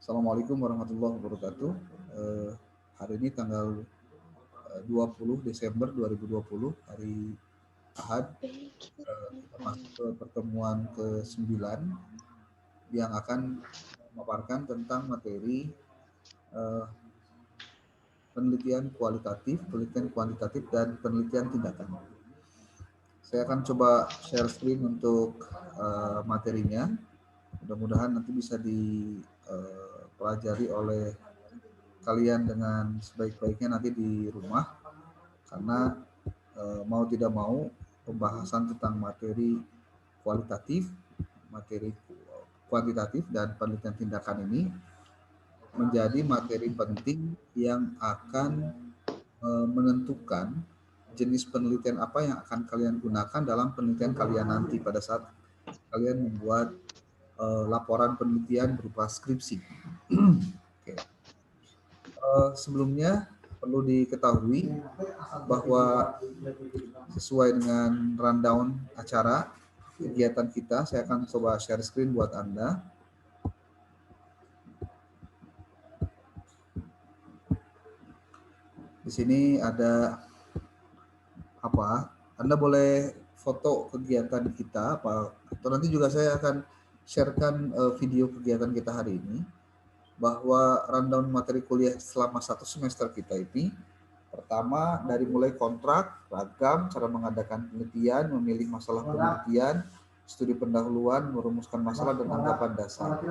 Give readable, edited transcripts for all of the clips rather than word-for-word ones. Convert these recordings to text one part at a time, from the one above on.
Assalamualaikum warahmatullahi wabarakatuh. Hari ini tanggal 20 Desember 2020, hari Ahad. Kita masuk ke pertemuan ke-9 yang akan memaparkan tentang materi penelitian kualitatif, penelitian kuantitatif, dan penelitian tindakan. Saya akan coba share screen untuk materinya. Mudah-mudahan nanti bisa dipelajari oleh kalian dengan sebaik-baiknya nanti di rumah, karena mau tidak mau pembahasan tentang materi kualitatif, materi kuantitatif, dan penelitian tindakan ini menjadi materi penting yang akan menentukan jenis penelitian apa yang akan kalian gunakan dalam penelitian kalian nanti pada saat kalian membuat laporan penelitian berupa skripsi. Oke. Sebelumnya perlu diketahui bahwa sesuai dengan rundown acara kegiatan kita, saya akan coba share screen buat Anda. Di sini ada apa? Anda boleh foto kegiatan kita apa, atau nanti juga saya akan sharekan video kegiatan kita hari ini, bahwa rundown materi kuliah selama 1 semester kita ini, pertama dari mulai kontrak, ragam, cara mengadakan penelitian, memilih masalah penelitian, studi pendahuluan, merumuskan masalah dan anggapan dasar.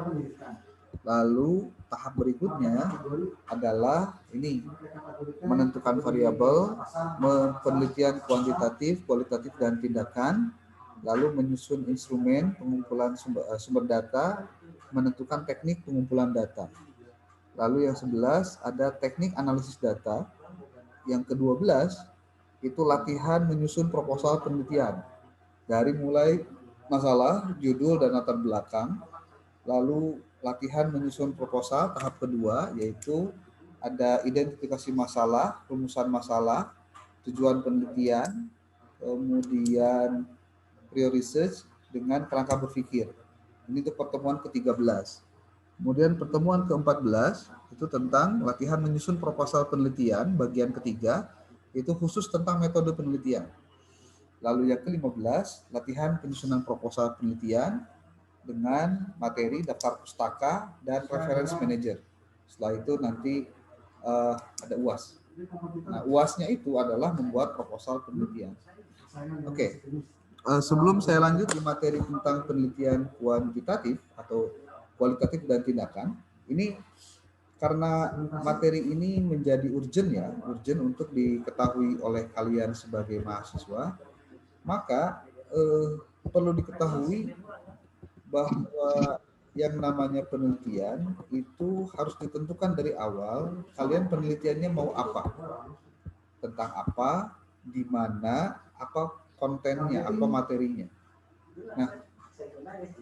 Lalu tahap berikutnya adalah ini, menentukan variabel, penelitian kuantitatif, kualitatif, dan tindakan, lalu menyusun instrumen pengumpulan sumber data, menentukan teknik pengumpulan data. Lalu yang 11 ada teknik analisis data. Yang ke-12 itu latihan menyusun proposal penelitian dari mulai masalah, judul, dan latar belakang. Lalu latihan menyusun proposal tahap kedua, yaitu ada identifikasi masalah, rumusan masalah, tujuan penelitian, kemudian pre-research dengan kerangka berpikir. Ini untuk pertemuan ke-13. Kemudian pertemuan ke-14 itu tentang latihan menyusun proposal penelitian, bagian ketiga, itu khusus tentang metode penelitian. Lalu yang ke-15, latihan penyusunan proposal penelitian dengan materi daftar pustaka dan reference manager. Setelah itu nanti ada UAS. Nah, UASnya itu adalah membuat proposal penelitian. Oke. Sebelum saya lanjut di materi tentang penelitian kuantitatif atau kualitatif dan tindakan, ini karena materi ini menjadi urgent untuk diketahui oleh kalian sebagai mahasiswa, maka perlu diketahui bahwa yang namanya penelitian itu harus ditentukan dari awal, kalian penelitiannya mau apa, tentang apa, di mana, apa kontennya, apa materinya. Nah,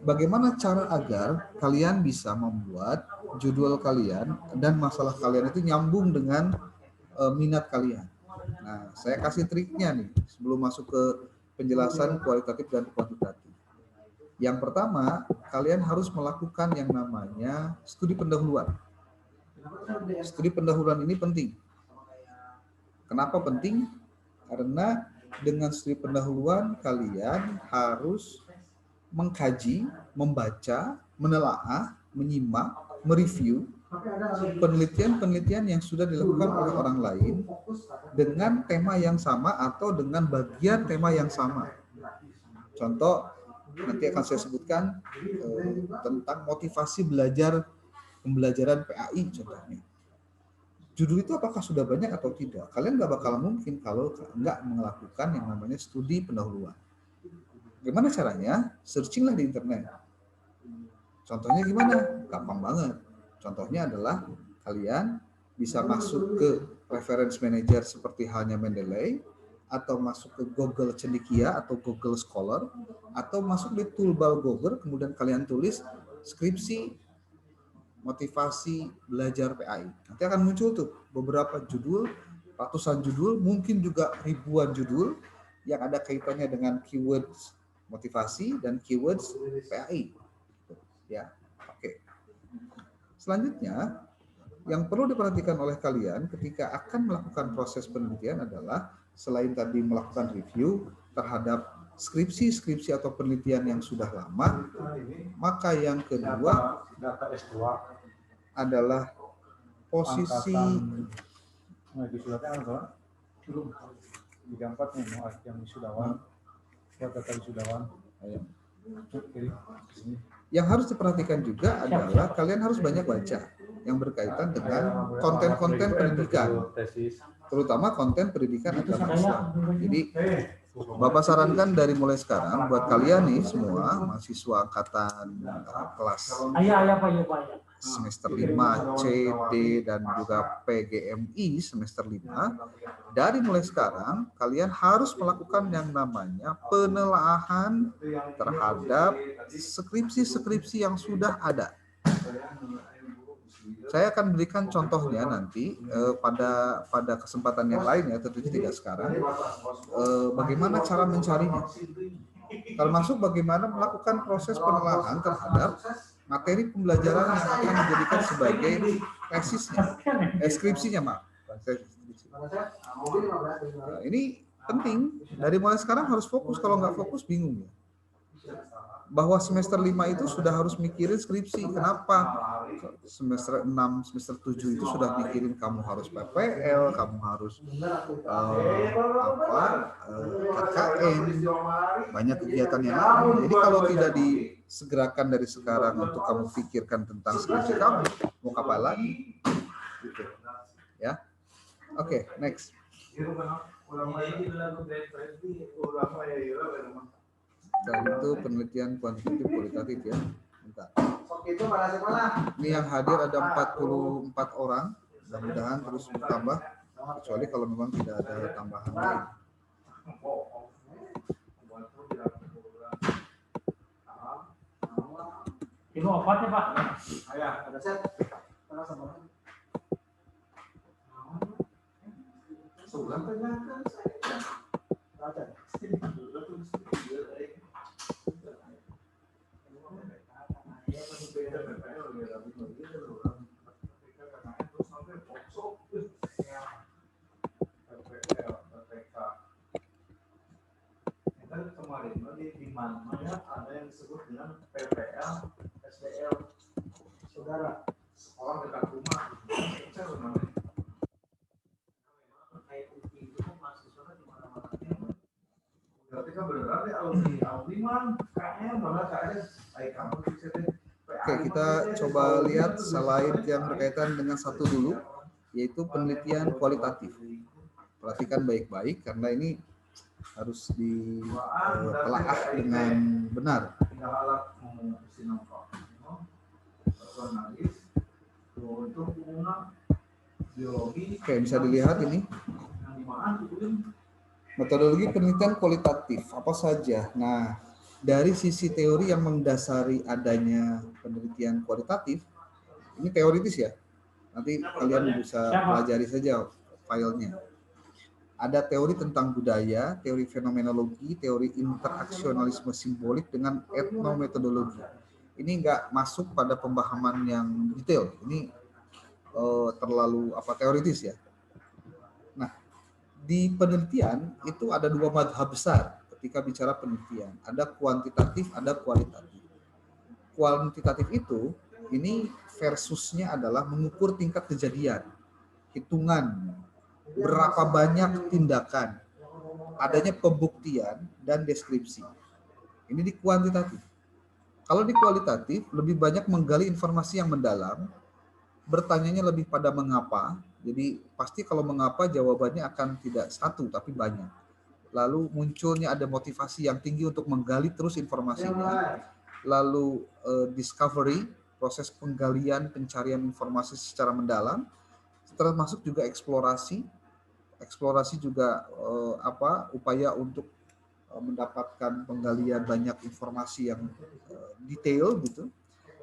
bagaimana cara agar kalian bisa membuat judul kalian dan masalah kalian itu nyambung dengan minat kalian. Nah, saya kasih triknya nih sebelum masuk ke penjelasan kualitatif dan kuantitatif. Yang pertama, kalian harus melakukan yang namanya studi pendahuluan. Studi pendahuluan ini penting. Kenapa penting? Karena dengan studi pendahuluan kalian harus mengkaji, membaca, menelaah, menyimak, mereview penelitian-penelitian yang sudah dilakukan oleh orang lain dengan tema yang sama atau dengan bagian tema yang sama. Contoh, nanti akan saya sebutkan tentang motivasi belajar pembelajaran PAI contohnya. Judul itu apakah sudah banyak atau tidak? Kalian nggak bakal mungkin kalau nggak melakukan yang namanya studi pendahuluan. Gimana caranya? Searchinglah di internet. Contohnya gimana? Gampang banget. Contohnya adalah kalian bisa masuk ke reference manager seperti halnya Mendeley, atau masuk ke Google Cendekia atau Google Scholar, atau masuk di toolbar Google, kemudian kalian tulis skripsi motivasi belajar PAI. Nanti akan muncul tuh beberapa judul, ratusan judul, mungkin juga ribuan judul yang ada kaitannya dengan keywords motivasi dan keywords PAI. Ya, oke. Selanjutnya, yang perlu diperhatikan oleh kalian ketika akan melakukan proses penelitian adalah selain tadi melakukan review terhadap skripsi atau penelitian yang sudah lama, maka yang kedua adalah posisi yang harus diperhatikan juga adalah kalian harus banyak baca yang berkaitan dengan konten-konten pendidikan, terutama konten pendidikan agama Islam. Jadi Bapak sarankan dari mulai sekarang buat kalian nih semua mahasiswa angkatan kelas semester 5 C, D, dan juga PGMI semester 5, dari mulai sekarang kalian harus melakukan yang namanya penelaahan terhadap skripsi yang sudah ada. Saya akan berikan contohnya nanti pada kesempatan yang lain ya, tentunya tidak sekarang. Bagaimana cara mencarinya, termasuk bagaimana melakukan proses penelaahan terhadap materi pembelajaran yang akan dijadikan sebagai tesisnya, skripsinya, maaf. Nah, ini penting. Dari mulai sekarang harus fokus. Kalau nggak fokus bingung ya. Bahwa semester 5 itu sudah harus mikirin skripsi. Kenapa? Semester 6, semester 7 itu sudah mikirin kamu harus PPL, kamu harus KKN, banyak kegiatan yang lain. Jadi kalau tidak disegerakan dari sekarang untuk kamu pikirkan tentang skripsi kamu, mau kapan lagi? Gitu. Ya. Oke, next. Dan itu penelitian kuantitatif kualitatif ya. Bentar. Ini yang hadir ada 44 orang. Mudah-mudahan terus bertambah, kecuali kalau memang tidak ada tambahan lain. Ini obatnya Pak. Ayah, ada set. Kemarin di mana ada yang disebut dengan PPL, SDL, saudara, sekolah dekat rumah. Oke, kita coba lihat slide yang berkaitan dengan satu dulu, yaitu penelitian kualitatif. Perhatikan baik-baik karena ini harus ditelaah dengan benar. Oke, bisa dilihat ini. Metodologi penelitian kualitatif apa saja? Nah, dari sisi teori yang mendasari adanya penelitian kualitatif, ini teoritis ya. Nanti kalian bisa pelajari saja filenya. Ada teori tentang budaya, teori fenomenologi, teori interaksionalisme simbolik dengan etnometodologi. Ini nggak masuk pada pemahaman yang detail. Ini terlalu teoritis ya. Nah, di penelitian itu ada dua madhab besar ketika bicara penelitian. Ada kuantitatif, ada kualitatif. Kuantitatif itu ini versusnya adalah mengukur tingkat kejadian, hitungan, berapa banyak tindakan, adanya pembuktian dan deskripsi. Ini di kuantitatif. Kalau di kualitatif lebih banyak menggali informasi yang mendalam, bertanyanya lebih pada mengapa. Jadi pasti kalau mengapa jawabannya akan tidak satu tapi banyak. Lalu munculnya ada motivasi yang tinggi untuk menggali terus informasinya. Lalu discovery, proses penggalian, pencarian informasi secara mendalam, termasuk juga eksplorasi. Eksplorasi juga upaya untuk mendapatkan penggalian banyak informasi yang detail gitu.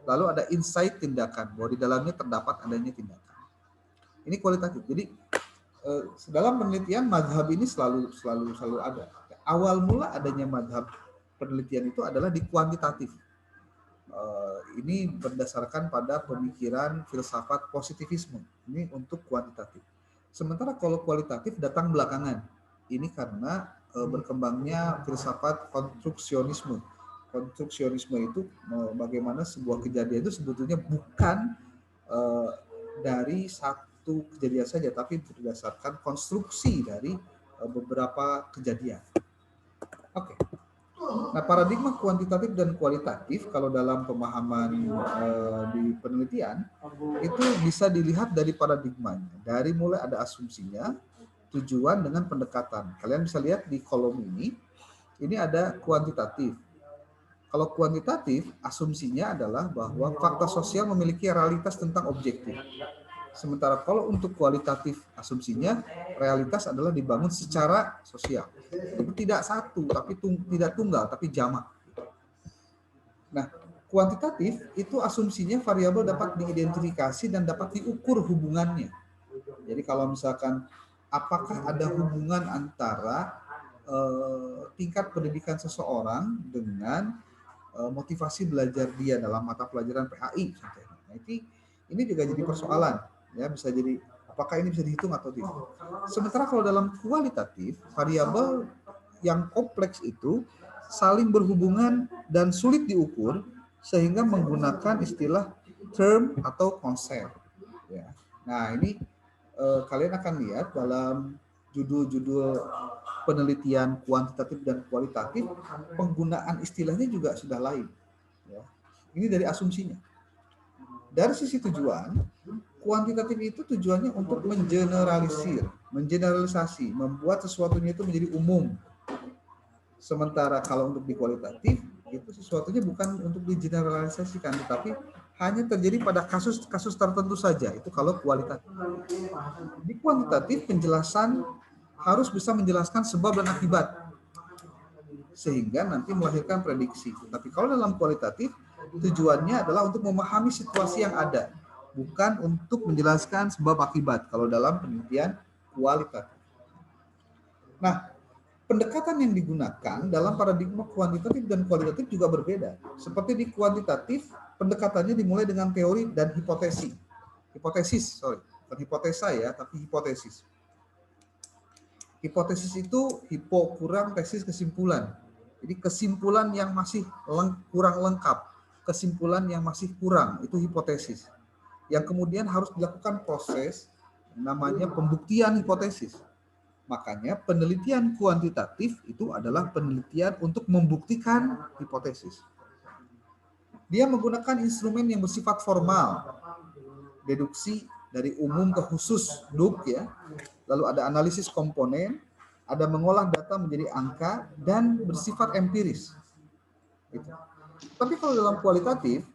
Lalu ada insight, tindakan, bahwa di dalamnya terdapat adanya tindakan. Ini kualitatif. Jadi dalam penelitian madhab ini selalu ada. Awal mula adanya madhab penelitian itu adalah di kuantitatif. Ini berdasarkan pada pemikiran filsafat positivisme. Ini untuk kuantitatif. Sementara kalau kualitatif datang belakangan. Ini karena berkembangnya filsafat konstruksionisme. Konstruksionisme itu bagaimana sebuah kejadian itu sebetulnya bukan dari satu kejadian saja, tapi berdasarkan konstruksi dari beberapa kejadian. Oke. Nah, paradigma kuantitatif dan kualitatif kalau dalam pemahaman di penelitian itu bisa dilihat dari paradigmanya. Dari mulai ada asumsinya, tujuan dengan pendekatan. Kalian bisa lihat di kolom ini ada kuantitatif. Kalau kuantitatif, asumsinya adalah bahwa fakta sosial memiliki realitas tentang objektif. Sementara kalau untuk kualitatif, asumsinya realitas adalah dibangun secara sosial. Itu tidak satu, tapi tidak tunggal, tapi jamak. Nah, kuantitatif itu asumsinya variabel dapat diidentifikasi dan dapat diukur hubungannya. Jadi kalau misalkan apakah ada hubungan antara tingkat pendidikan seseorang dengan motivasi belajar dia dalam mata pelajaran PAI. Nah, ini juga jadi persoalan. Ya, bisa jadi apakah ini bisa dihitung atau tidak. Sementara kalau dalam kualitatif, variabel yang kompleks itu saling berhubungan dan sulit diukur sehingga menggunakan istilah term atau konsep. Ya. Nah, ini kalian akan lihat dalam judul-judul penelitian kuantitatif dan kualitatif, penggunaan istilahnya juga sudah lain. Ya. Ini dari asumsinya. Dari sisi tujuan, kuantitatif itu tujuannya untuk mengeneralisasi, membuat sesuatunya itu menjadi umum. Sementara kalau untuk di kualitatif, itu sesuatunya bukan untuk digeneralisasikan, tetapi hanya terjadi pada kasus-kasus tertentu saja. Itu kalau kualitatif. Di kuantitatif, penjelasan harus bisa menjelaskan sebab dan akibat, sehingga nanti melahirkan prediksi. Tapi kalau dalam kualitatif, tujuannya adalah untuk memahami situasi yang ada, bukan untuk menjelaskan sebab akibat kalau dalam penelitian kualitatif. Nah, pendekatan yang digunakan dalam paradigma kuantitatif dan kualitatif juga berbeda. Seperti di kuantitatif, pendekatannya dimulai dengan teori dan hipotesis. Bukan hipotesa ya, tapi hipotesis. Hipotesis itu hipo kurang tesis kesimpulan. Jadi kesimpulan yang masih kurang lengkap, kesimpulan yang masih kurang, itu hipotesis. Yang kemudian harus dilakukan proses namanya pembuktian hipotesis. Makanya penelitian kuantitatif itu adalah penelitian untuk membuktikan hipotesis. Dia menggunakan instrumen yang bersifat formal, deduksi dari umum ke khusus, DUK ya. Lalu ada analisis komponen, ada mengolah data menjadi angka, dan bersifat empiris. Gitu. Tapi kalau dalam kualitatif,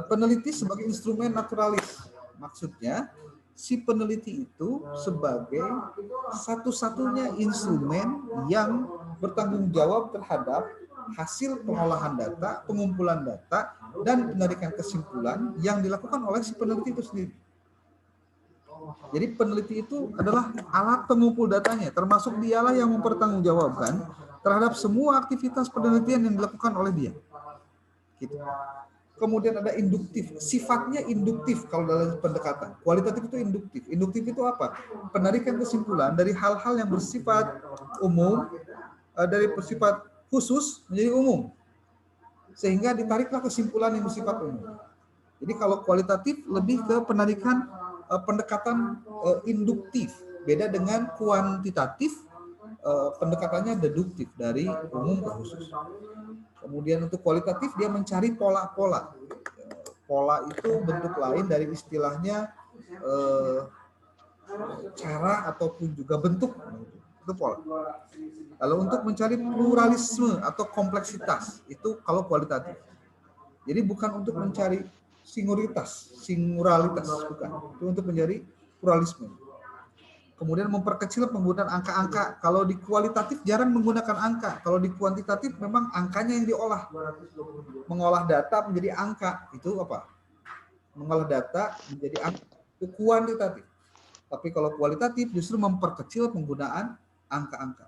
peneliti sebagai instrumen naturalis. Maksudnya, si peneliti itu sebagai satu-satunya instrumen yang bertanggung jawab terhadap hasil pengolahan data, pengumpulan data, dan penarikan kesimpulan yang dilakukan oleh si peneliti itu sendiri. Jadi peneliti itu adalah alat pengumpul datanya, termasuk dialah yang mempertanggungjawabkan terhadap semua aktivitas penelitian yang dilakukan oleh dia. Gitu. Kemudian ada induktif, sifatnya induktif kalau dalam pendekatan. Kualitatif itu induktif. Induktif itu apa? Penarikan kesimpulan dari hal-hal yang bersifat umum, dari bersifat khusus menjadi umum. Sehingga ditariklah kesimpulan yang bersifat umum. Jadi kalau kualitatif lebih ke penarikan pendekatan induktif. Beda dengan kuantitatif, pendekatannya deduktif dari umum ke khusus. Kemudian untuk kualitatif dia mencari pola-pola. Pola itu bentuk lain dari istilahnya cara ataupun juga bentuk. Itu pola. Lalu untuk mencari pluralisme atau kompleksitas, itu kalau kualitatif. Jadi bukan untuk mencari singularitas, bukan. Itu untuk mencari pluralisme. Kemudian memperkecil penggunaan angka-angka. Kalau di kualitatif jarang menggunakan angka. Kalau di kuantitatif memang angkanya yang diolah. Mengolah data menjadi angka. Itu apa? Mengolah data menjadi angka. Itu kuantitatif. Tapi kalau kualitatif justru memperkecil penggunaan angka-angka.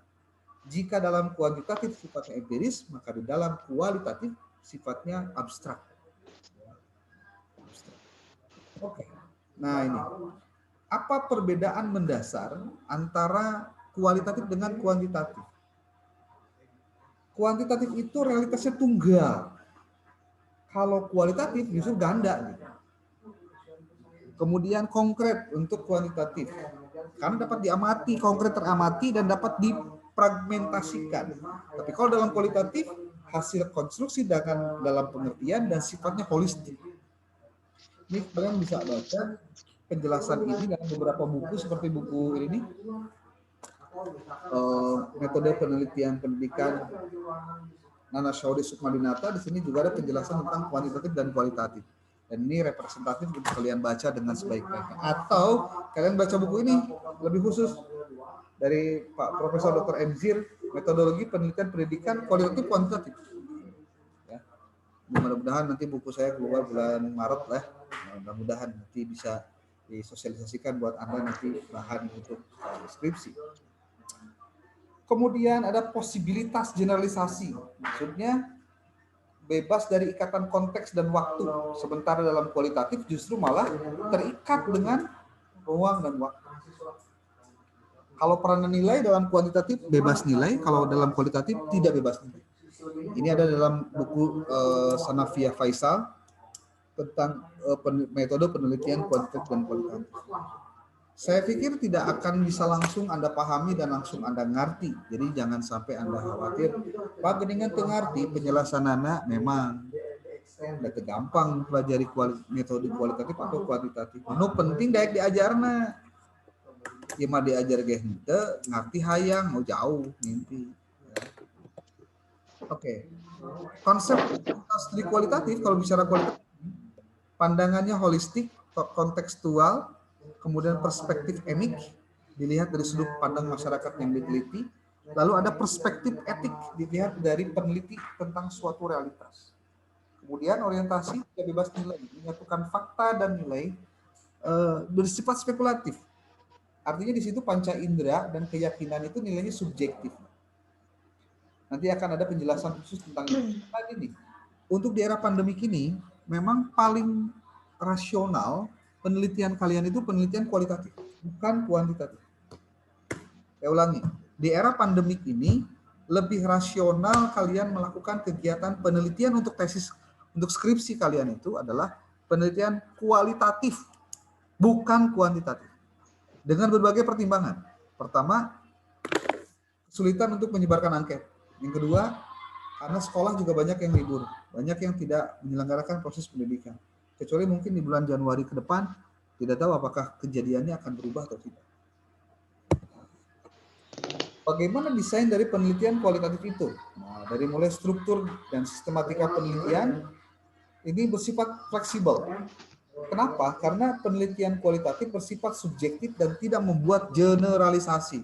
Jika dalam kuantitatif sifatnya empiris, maka di dalam kualitatif sifatnya abstrak. Oke. Nah ini, apa perbedaan mendasar antara kualitatif dengan kuantitatif? Kuantitatif itu realitasnya tunggal. Kalau kualitatif justru ganda gitu. Kemudian konkret untuk kuantitatif. Karena dapat diamati, konkret teramati dan dapat difragmentasikan. Tapi kalau dalam kualitatif, hasil konstruksi dalam pengertian dan sifatnya holistik. Ini kalian bisa baca penjelasan ini dalam beberapa buku seperti buku ini, metode penelitian pendidikan Nana Shaudy Sukmadinata. Di sini juga ada penjelasan tentang kuantitatif dan kualitatif. Dan ini representatif untuk kalian baca dengan sebaik-baiknya. Atau kalian baca buku ini lebih khusus dari Pak Profesor Dr. Enzir, metodologi penelitian pendidikan kualitatif kuantitatif. Ya. Mudah-mudahan nanti buku saya keluar bulan Maret lah. Mudah-mudahan nanti bisa disosialisasikan buat Anda nanti bahan untuk skripsi. Kemudian ada posibilitas generalisasi, maksudnya bebas dari ikatan konteks dan waktu. Sementara dalam kualitatif justru malah terikat dengan ruang dan waktu. Kalau peranan nilai dalam kuantitatif bebas nilai, kalau dalam kualitatif tidak bebas nilai. Ini ada dalam buku Sanavia Faisal tentang metode penelitian kuantitatif dan kualitatif. Saya pikir tidak akan bisa langsung Anda pahami dan langsung Anda ngerti. Jadi jangan sampai Anda khawatir. Pak Geningan tengarti penjelasan Anda memang tidak gampang pelajari metode kualitatif atau kuantitatif. Nu penting daek diajarna. Ya mah diajar ge henteu ngarti hayang mau jauh mimpi. Oke. Konsep studi kualitatif kalau bicara kualitatif pandangannya holistik, kontekstual, kemudian perspektif emik, dilihat dari sudut pandang masyarakat yang diteliti. Lalu ada perspektif etik, dilihat dari peneliti tentang suatu realitas. Kemudian orientasi bebas nilai, menyatukan fakta dan nilai bersifat spekulatif. Artinya di situ panca indera dan keyakinan itu nilainya subjektif. Nanti akan ada penjelasan khusus tentang ini. Untuk di era pandemik ini, memang paling rasional penelitian kalian itu penelitian kualitatif, bukan kuantitatif. Saya ulangi, di era pandemik ini lebih rasional kalian melakukan kegiatan penelitian untuk tesis, untuk skripsi kalian itu adalah penelitian kualitatif, bukan kuantitatif. Dengan berbagai pertimbangan. Pertama, kesulitan untuk menyebarkan angket. Yang kedua, karena sekolah juga banyak yang libur, banyak yang tidak menyelenggarakan proses pendidikan. Kecuali mungkin di bulan Januari ke depan, tidak tahu apakah kejadiannya akan berubah atau tidak. Bagaimana desain dari penelitian kualitatif itu? Nah, dari mulai struktur dan sistematika penelitian, ini bersifat fleksibel. Kenapa? Karena penelitian kualitatif bersifat subjektif dan tidak membuat generalisasi.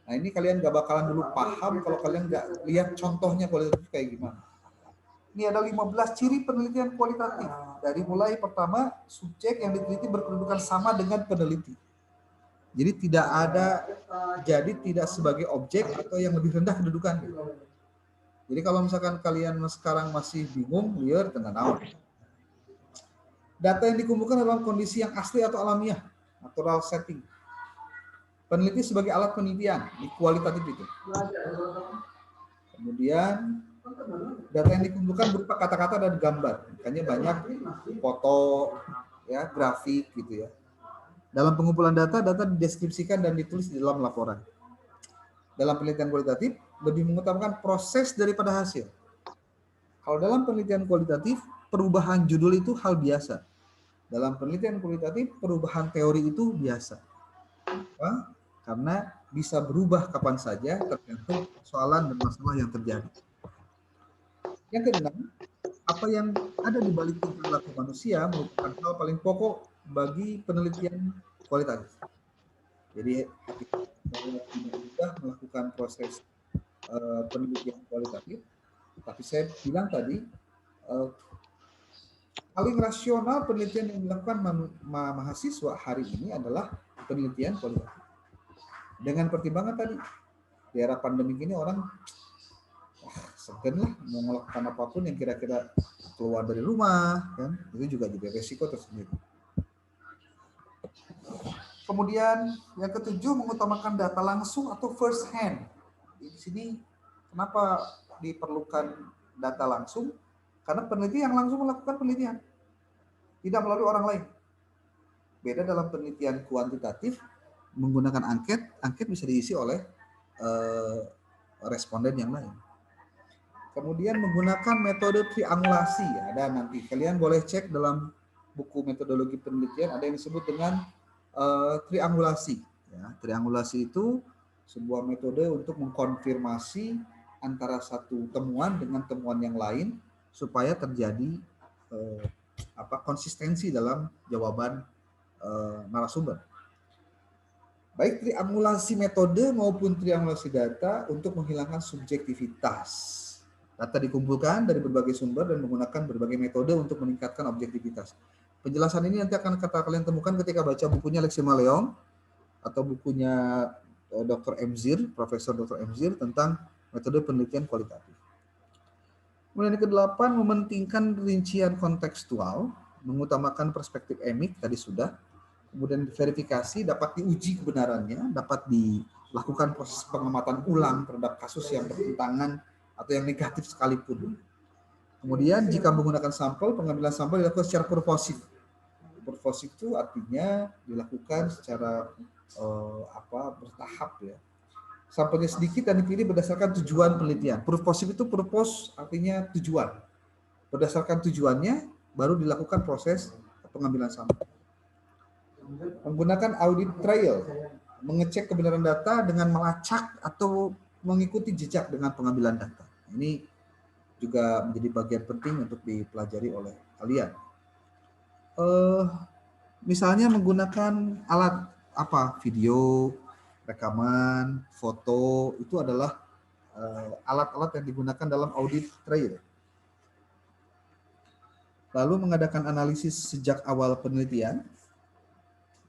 Nah ini kalian gak bakalan dulu paham kalau kalian gak lihat contohnya kualitatif kayak gimana. Ini ada 15 ciri penelitian kualitatif. Dari mulai pertama, subjek yang diteliti berkedudukan sama dengan peneliti. Jadi tidak sebagai objek atau yang lebih rendah kedudukannya. Jadi kalau misalkan kalian sekarang masih bingung, liar tengah naon. Data yang dikumpulkan dalam kondisi yang asli atau alamiah, natural setting. Peneliti sebagai alat penelitian di kualitatif itu. Kemudian data yang dikumpulkan berupa kata-kata dan gambar, makanya banyak foto, ya, grafik gitu ya. Dalam pengumpulan data dideskripsikan dan ditulis di dalam laporan. Dalam penelitian kualitatif lebih mengutamakan proses daripada hasil. Kalau dalam penelitian kualitatif perubahan judul itu hal biasa. Dalam penelitian kualitatif perubahan teori itu biasa. Kenapa? Karena bisa berubah kapan saja tergantung persoalan dan masalah yang terjadi. Yang keenam, apa yang ada di balik perilaku manusia merupakan hal paling pokok bagi penelitian kualitatif. Jadi kita tidak mudah melakukan proses penelitian kualitatif, tapi saya bilang tadi paling rasional penelitian yang dilakukan mahasiswa hari ini adalah penelitian kualitatif. Dengan pertimbangan tadi, di era pandemi ini orang segan lah mau melakukan apapun yang kira-kira keluar dari rumah, kan? Itu juga jadi resiko tersendiri. Kemudian yang ketujuh, mengutamakan data langsung atau first hand. Di sini kenapa diperlukan data langsung? Karena peneliti yang langsung melakukan penelitian, tidak melalui orang lain. Beda dalam penelitian kuantitatif, menggunakan angket bisa diisi oleh responden yang lain. Kemudian menggunakan metode triangulasi, ada nanti kalian boleh cek dalam buku metodologi penelitian, ada yang disebut dengan triangulasi. Ya, triangulasi itu sebuah metode untuk mengkonfirmasi antara satu temuan dengan temuan yang lain supaya terjadi konsistensi dalam jawaban narasumber. Baik triangulasi metode maupun triangulasi data untuk menghilangkan subjektivitas. Data dikumpulkan dari berbagai sumber dan menggunakan berbagai metode untuk meningkatkan objektivitas. Penjelasan ini nanti akan kalian temukan ketika baca bukunya Lexi Maleong atau bukunya Dr. Emzir, Profesor Dr. Emzir tentang metode penelitian kualitatif. Kemudian yang ke-8, mementingkan rincian kontekstual, mengutamakan perspektif emik, tadi sudah. Kemudian verifikasi, dapat diuji kebenarannya, dapat dilakukan proses pengamatan ulang terhadap kasus yang bertentangan atau yang negatif sekalipun. Kemudian jika menggunakan sampel, pengambilan sampel dilakukan secara purposif. Purposif itu artinya dilakukan secara bertahap ya. Sampelnya sedikit dan dipilih berdasarkan tujuan penelitian. Purposif itu purpose artinya tujuan. Berdasarkan tujuannya baru dilakukan proses pengambilan sampel. Menggunakan audit trail, mengecek kebenaran data dengan melacak atau mengikuti jejak dengan pengambilan data. Ini juga menjadi bagian penting untuk dipelajari oleh kalian. Misalnya menggunakan alat video, rekaman, foto, itu adalah alat-alat yang digunakan dalam audit trail. Lalu mengadakan analisis sejak awal penelitian.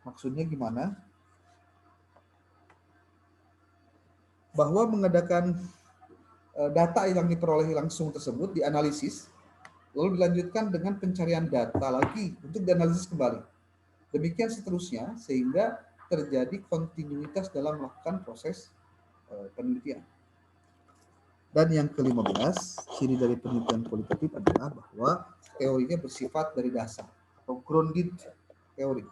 Maksudnya gimana? Bahwa mengadakan data yang diperoleh langsung tersebut dianalisis, lalu dilanjutkan dengan pencarian data lagi untuk dianalisis kembali. Demikian seterusnya sehingga terjadi kontinuitas dalam melakukan proses penelitian. Dan yang ke-15, ciri dari penelitian kualitatif adalah bahwa teorinya bersifat dari dasar atau grounded teori.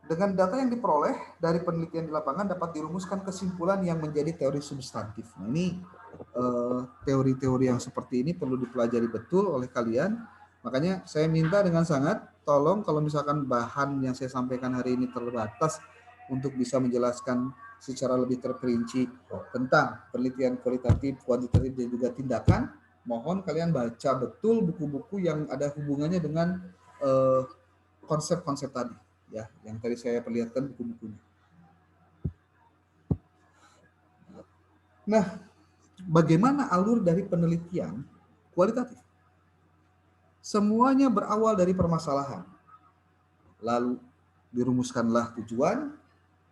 Dengan data yang diperoleh dari penelitian di lapangan dapat dirumuskan kesimpulan yang menjadi teori substantif. Nah, ini teori-teori yang seperti ini perlu dipelajari betul oleh kalian. Makanya saya minta dengan sangat, tolong kalau misalkan bahan yang saya sampaikan hari ini terbatas untuk bisa menjelaskan secara lebih terperinci tentang penelitian kualitatif, kuantitatif, dan juga tindakan, mohon kalian baca betul buku-buku yang ada hubungannya dengan konsep-konsep tadi. Ya, yang tadi saya perlihatkan buku-bukunya. Nah, bagaimana alur dari penelitian kualitatif? Semuanya berawal dari permasalahan. Lalu dirumuskanlah tujuan,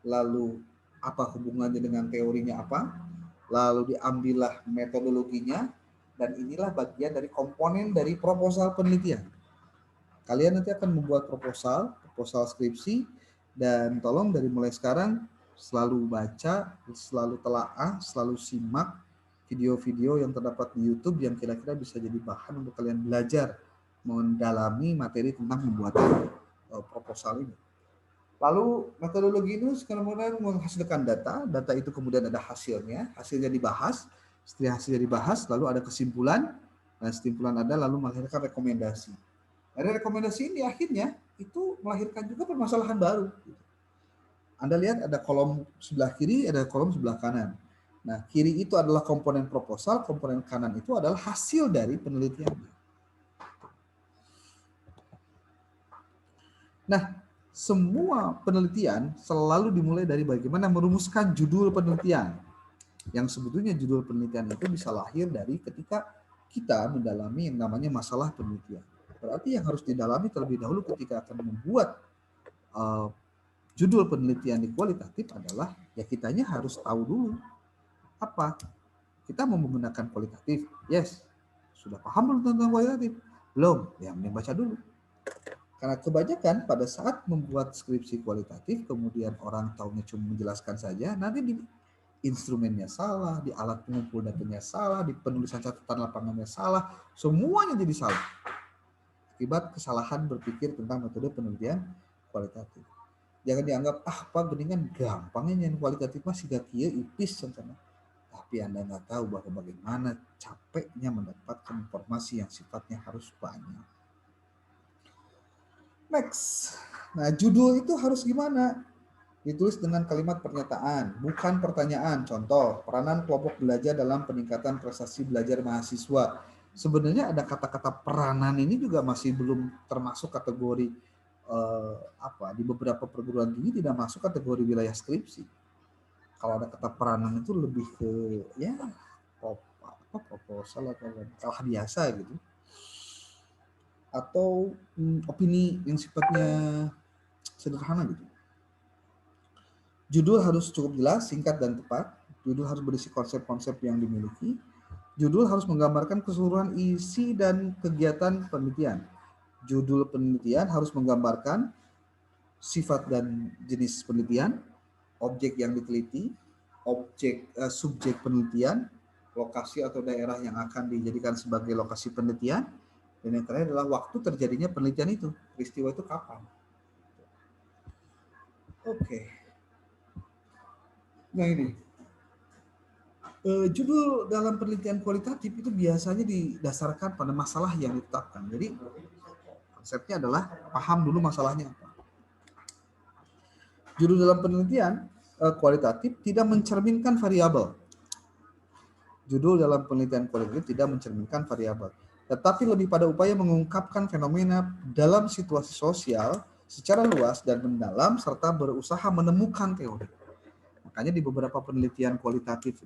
lalu apa hubungannya dengan teorinya apa, lalu diambillah metodologinya, dan inilah bagian dari komponen dari proposal penelitian. Kalian nanti akan membuat proposal skripsi, dan tolong dari mulai sekarang selalu baca, selalu telaah, selalu simak video-video yang terdapat di YouTube yang kira-kira bisa jadi bahan untuk kalian belajar mendalami materi tentang membuat proposal ini. Lalu metodologi ini kemudian menghasilkan data itu kemudian ada hasilnya dibahas, setelah hasilnya dibahas lalu ada kesimpulan, dan kesimpulan ada lalu melahirkan rekomendasi. Dari rekomendasi ini akhirnya itu melahirkan juga permasalahan baru. Anda lihat ada kolom sebelah kiri, ada kolom sebelah kanan. Nah, kiri itu adalah komponen proposal, komponen kanan itu adalah hasil dari penelitian. Nah, semua penelitian selalu dimulai dari bagaimana merumuskan judul penelitian. Yang sebetulnya judul penelitian itu bisa lahir dari ketika kita mendalami yang namanya masalah penelitian. Berarti yang harus didalami terlebih dahulu ketika akan membuat judul penelitian di kualitatif adalah ya kitanya harus tahu dulu apa kita mau menggunakan kualitatif. Yes, sudah paham belum tentang kualitatif? Belum, ya mending baca dulu. Karena kebanyakan pada saat membuat skripsi kualitatif, kemudian orang taunya cuma menjelaskan saja, nanti di instrumennya salah, di alat pengumpul datanya salah, di penulisan catatan lapangannya salah, semuanya jadi salah. Akibat kesalahan berpikir tentang metode penelitian kualitatif. Jangan dianggap, apa geningan gampangnya yang kualitatif masih gak kia ipis rencana. Tapi Anda nggak tahu bahwa bagaimana capeknya mendapatkan informasi yang sifatnya harus banyak. Next. Nah, judul itu harus gimana? Ditulis dengan kalimat pernyataan, bukan pertanyaan. Contoh, peranan kelompok belajar dalam peningkatan prestasi belajar mahasiswa. Sebenarnya ada kata-kata peranan ini juga masih belum termasuk kategori di beberapa perguruan tinggi tidak masuk kategori wilayah skripsi. Kalau ada kata peranan itu lebih ke ya proposal atau kalah biasa gitu. Atau opini yang sifatnya sederhana gitu. Judul harus cukup jelas, singkat dan tepat. Judul harus berisi konsep-konsep yang dimiliki. Judul harus menggambarkan keseluruhan isi dan kegiatan penelitian. Judul penelitian harus menggambarkan sifat dan jenis penelitian, objek yang diteliti, subjek penelitian, lokasi atau daerah yang akan dijadikan sebagai lokasi penelitian, dan yang terakhir adalah waktu terjadinya penelitian itu. Peristiwa itu kapan? Oke. Nah ini, judul dalam penelitian kualitatif itu biasanya didasarkan pada masalah yang ditetapkan. Jadi konsepnya adalah paham dulu masalahnya apa. Judul dalam penelitian kualitatif tidak mencerminkan variabel. Judul dalam penelitian kualitatif tidak mencerminkan variabel, tetapi lebih pada upaya mengungkapkan fenomena dalam situasi sosial secara luas dan mendalam serta berusaha menemukan teori. Makanya di beberapa penelitian kualitatif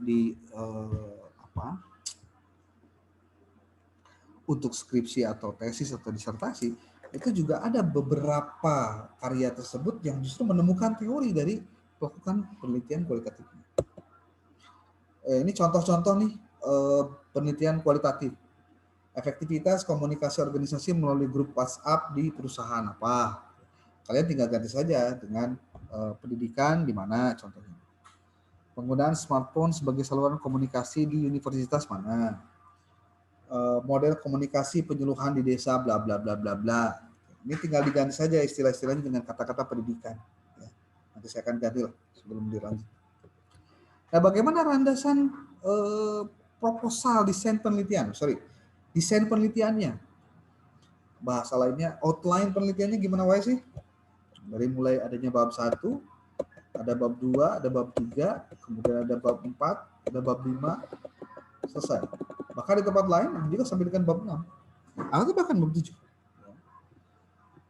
untuk skripsi atau tesis atau disertasi, itu juga ada beberapa karya tersebut yang justru menemukan teori dari melakukan penelitian kualitatif. Ini contoh-contoh nih penelitian kualitatif. Efektivitas komunikasi organisasi melalui grup WhatsApp di perusahaan apa. Kalian tinggal ganti saja dengan pendidikan di mana contohnya. Penggunaan smartphone sebagai saluran komunikasi di universitas mana. Model komunikasi penyuluhan di desa bla bla bla bla bla. Ini tinggal diganti saja istilah-istilahnya dengan kata-kata pendidikan. Ya. Nanti saya akan ganti lah sebelum dilanjut. Nah, bagaimana landasan proposal desain penelitiannya? Bahasa lainnya outline penelitiannya gimana wae sih? Dari mulai adanya bab 1, ada bab 2, ada bab 3, kemudian ada bab 4, ada bab 5, selesai. Bahkan di tempat lain juga sampai dengan bab 6. Atau bahkan bab 7.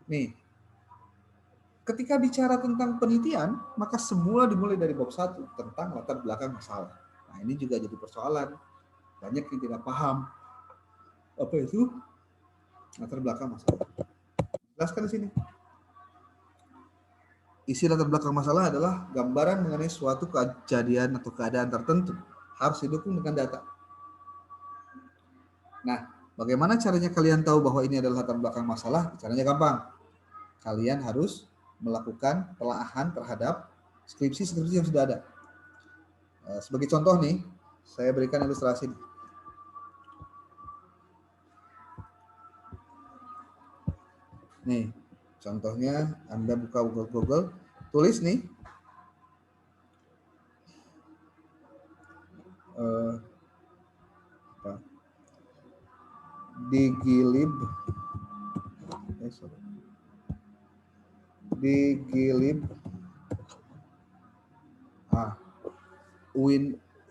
Nih, ketika bicara tentang penelitian, maka semula dimulai dari bab 1 tentang latar belakang masalah. Nah, ini juga jadi persoalan. Banyak yang tidak paham apa itu latar belakang masalah. Jelaskan di sini. Isi latar belakang masalah adalah gambaran mengenai suatu kejadian atau keadaan tertentu. Harus didukung dengan data. Nah, bagaimana caranya kalian tahu bahwa ini adalah latar belakang masalah? Caranya gampang. Kalian harus melakukan telaahan terhadap skripsi-skripsi yang sudah ada. Sebagai contoh nih, saya berikan ilustrasi. Nih, contohnya Anda buka Google, tulis nih. Digilib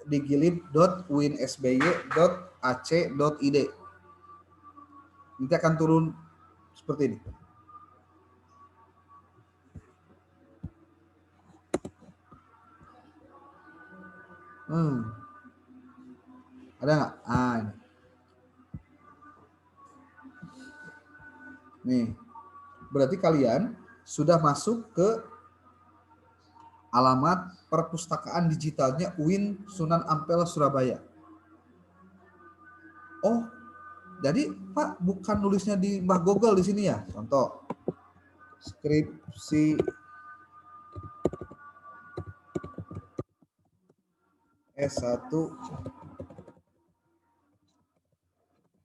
digilib.uinsby.ac.id. Nanti akan turun seperti ini. Ada nggak? Ini. Nih, berarti kalian sudah masuk ke Alamat perpustakaan digitalnya UIN Sunan Ampel Surabaya. Oh, jadi Pak bukan nulisnya di Mbah Google di sini ya? Contoh, skripsi S1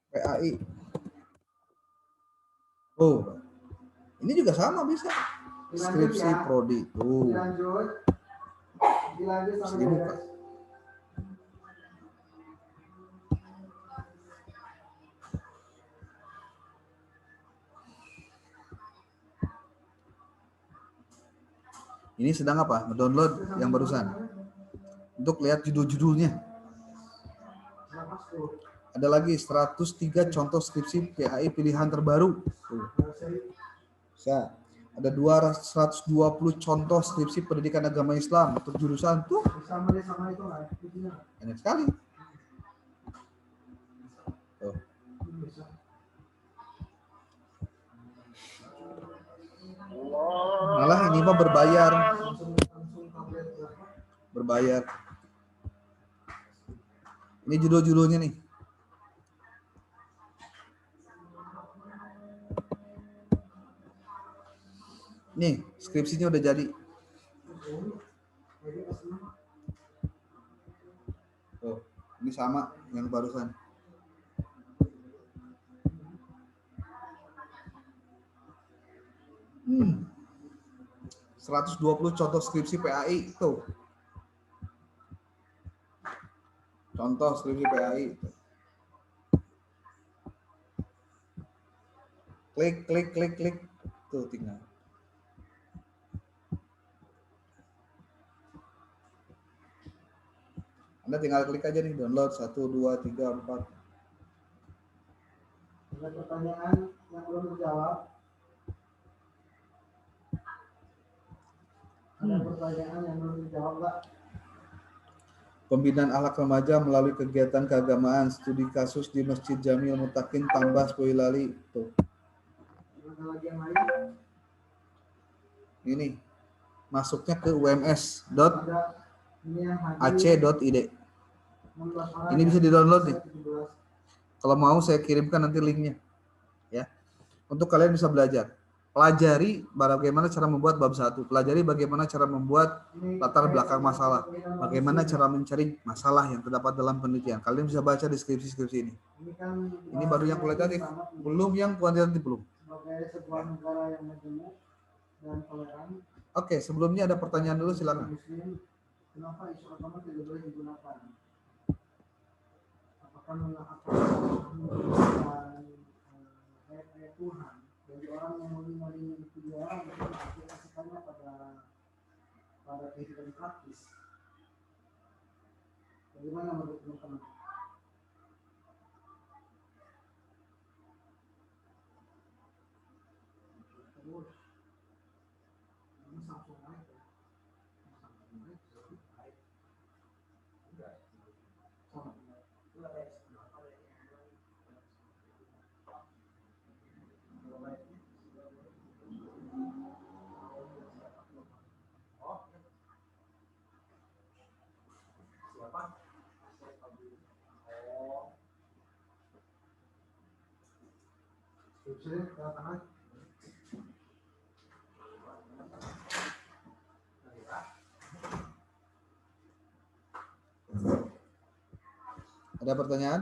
PAI. Oh, ini juga sama bisa. Skripsi prodi tuh. Dilanjut Bisa dibuka. Ini sedang apa? Mendownload yang barusan. Untuk lihat judul-judulnya. Ada lagi 103 contoh skripsi PAI pilihan terbaru. Tuh. Bisa. Ada 120 contoh skripsi pendidikan agama Islam untuk jurusan tuh. Banyak sekali. Tuh. Malah ini mah berbayar. Berbayar. Ini judul-judulnya nih. Nih, skripsinya udah jadi. Oh, ini sama yang barusan. Hmm. 120 contoh skripsi PAI tuh. Contoh skripsi PAI. Klik. Tuh tinggal. Anda tinggal klik aja nih, download 1, 2, 3, 4. Ada pertanyaan yang belum terjawab. Ada pertanyaan yang belum dijawab, Pak? Pembinaan akhlak remaja melalui kegiatan keagamaan, studi kasus di Masjid Jamil Mutakin Tambas Boyolali. Tuh. Ada lagi yang lain? Ini masuknya ke ums.ac.id. Ini bisa di-download nih. Kalau mau saya kirimkan nanti linknya. Ya. Untuk kalian bisa belajar. Pelajari bagaimana cara membuat bab 1. Pelajari bagaimana cara membuat latar belakang masalah. Bagaimana cara mencari masalah yang terdapat dalam penelitian. Kalian bisa baca deskripsi-deskripsi ini. Ini baru yang kualitatif. Belum yang kuantitatif belum. Sebagai sebuah negara yang majemuk dan toleran. Oke, sebelumnya ada pertanyaan dulu silakan. Kenapa isu agama tidak boleh digunakan? Apakah menggunakan Tuhan bagi orang yang mengimani itu dia itu aplikasikannya pada kehidupan praktis? Bagaimana menurut teman-teman? Ada pertanyaan?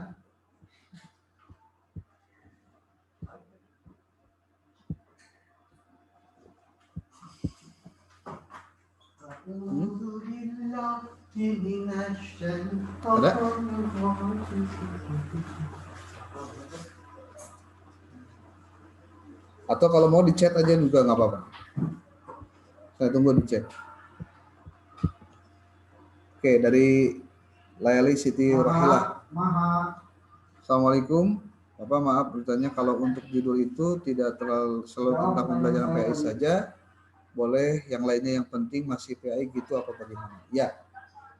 Ada? Atau kalau mau di chat aja juga nggak apa-apa. Saya tunggu di chat. Oke, dari Layali Siti Rahila. Assalamualaikum. Bapak maaf bertanya, kalau untuk judul itu tidak terlalu selalu tentang pembelajaran PAI saja, boleh yang lainnya yang penting masih PAI gitu apa bagaimana? Ya,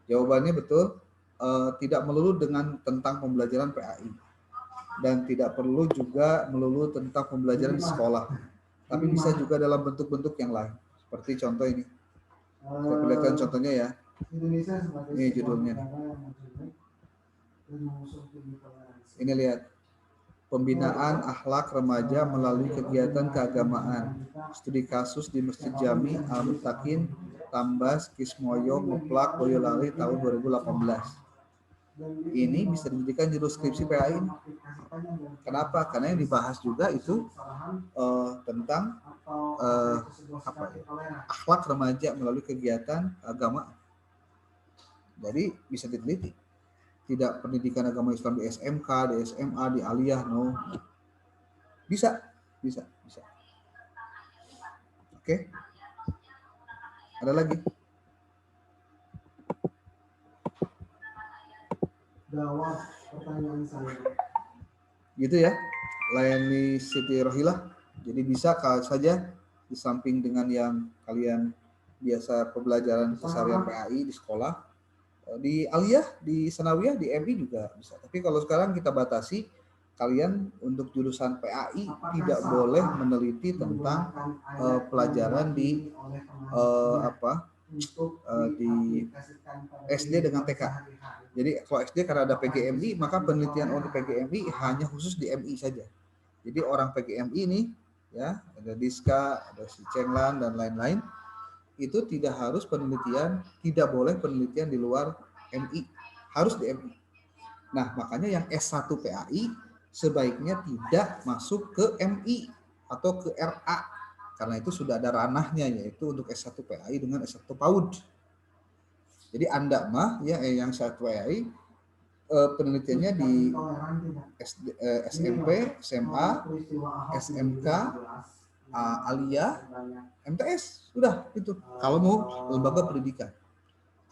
jawabannya betul. Tidak melulu dengan tentang pembelajaran PAI dan tidak perlu juga melulu tentang pembelajaran di sekolah, tapi bisa juga dalam bentuk-bentuk yang lain seperti contoh ini Saya perlihatkan contohnya ya. Indonesia sebagai Ini sebuah judulnya. negara yang maju dan mengusung tinggi toleransi. Ini lihat. Pembinaan akhlak remaja melalui kegiatan keagamaan. Studi kasus di Masjid Jami Al-Muttaqin, Tambas, Kismoyo, Ngeplak, Boyolali tahun 2018. Ini bisa dijadikan judul skripsi PAI. Kenapa? Karena yang dibahas juga itu tentang akhlak remaja melalui kegiatan agama. Jadi bisa diteliti. Tidak pendidikan agama Islam di SMK, di SMA, di Aliyah, no. Bisa. Oke. Ada lagi? Jawab pertanyaan saya. Gitu ya. Layani Siti Rohilah. Jadi bisa saja di samping dengan yang kalian biasa pembelajaran keseharian PAI di sekolah, di Aliyah, di Sanawiyah, di MI juga bisa. Tapi kalau sekarang kita batasi, kalian untuk jurusan PAI tidak boleh meneliti tentang pelajaran di di SD dengan TK. Jadi kalau SD karena ada PGMI, maka penelitian untuk PGMI hanya khusus di MI saja. Jadi orang PGMI ini ya, ada Diska, ada si Cenglan dan lain-lain, itu tidak harus penelitian, tidak boleh penelitian di luar MI, harus di MI. Nah, makanya yang S1 PAI sebaiknya tidak masuk ke MI atau ke RA, karena itu sudah ada ranahnya, yaitu untuk S1 PAI dengan S1 PAUD. Jadi Anda mah ya yang S1 PAI penelitiannya di SMP, SMA, SMK, Aliyah, MTS, sudah itu. Kalau mau lembaga pendidikan,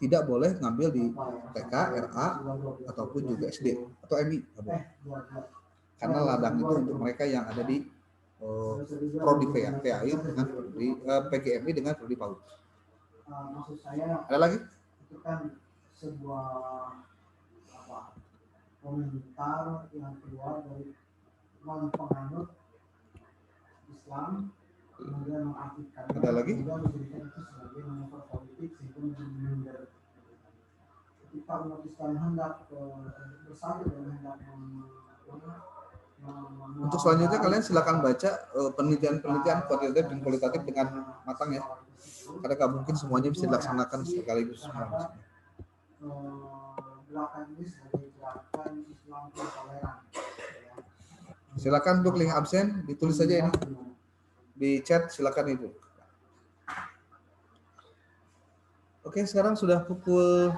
tidak boleh ngambil di TK, RA, ataupun juga SD atau MI, karena ladang itu untuk mereka yang ada di prodi PAI dengan prodi PGMI dengan prodi PAUD. Maksud saya, ada lagi? Itu kan sebuah komentar yang keluar dari non penganut Islam, kemudian mengartikan ada lagi? menjadikan itu sebagai manuver politik sehingga menjadi ketika umat Islam hendak bersatu dan hendak untuk selanjutnya kalian silakan baca penelitian-penelitian kuantitatif dan kualitatif dengan matang ya, karena gak mungkin semuanya bisa dilaksanakan sekaligus semua. Gerakan ini sebagai gerakan Islam toleran. Silakan untuk link absen ditulis saja ini di chat, silakan itu. Oke, sekarang sudah pukul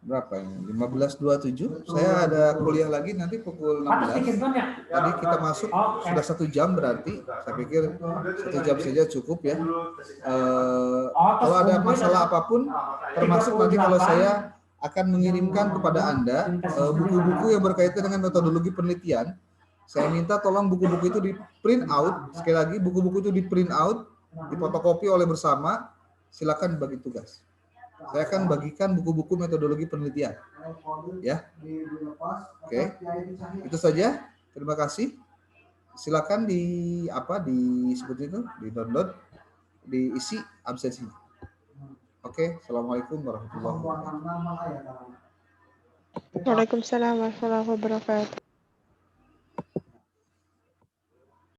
berapa ini? 15.27. Saya ada kuliah lagi nanti pukul 16. Tadi kita masuk sudah 1 jam, berarti saya pikir 1 jam saja cukup ya. Kalau ada masalah apapun, termasuk nanti kalau saya akan mengirimkan kepada Anda buku-buku yang berkaitan dengan metodologi penelitian. Saya minta tolong buku-buku itu di print out. Sekali lagi, buku-buku itu di print out, difotokopi oleh bersama. Silakan bagi tugas. Saya akan bagikan buku-buku metodologi penelitian. Ya. Oke. Itu saja. Terima kasih. Silakan seperti itu, di-download, diisi absensinya. Oke, Assalamualaikum warahmatullahi wabarakatuh. Waalaikumsalam warahmatullahi wabarakatuh.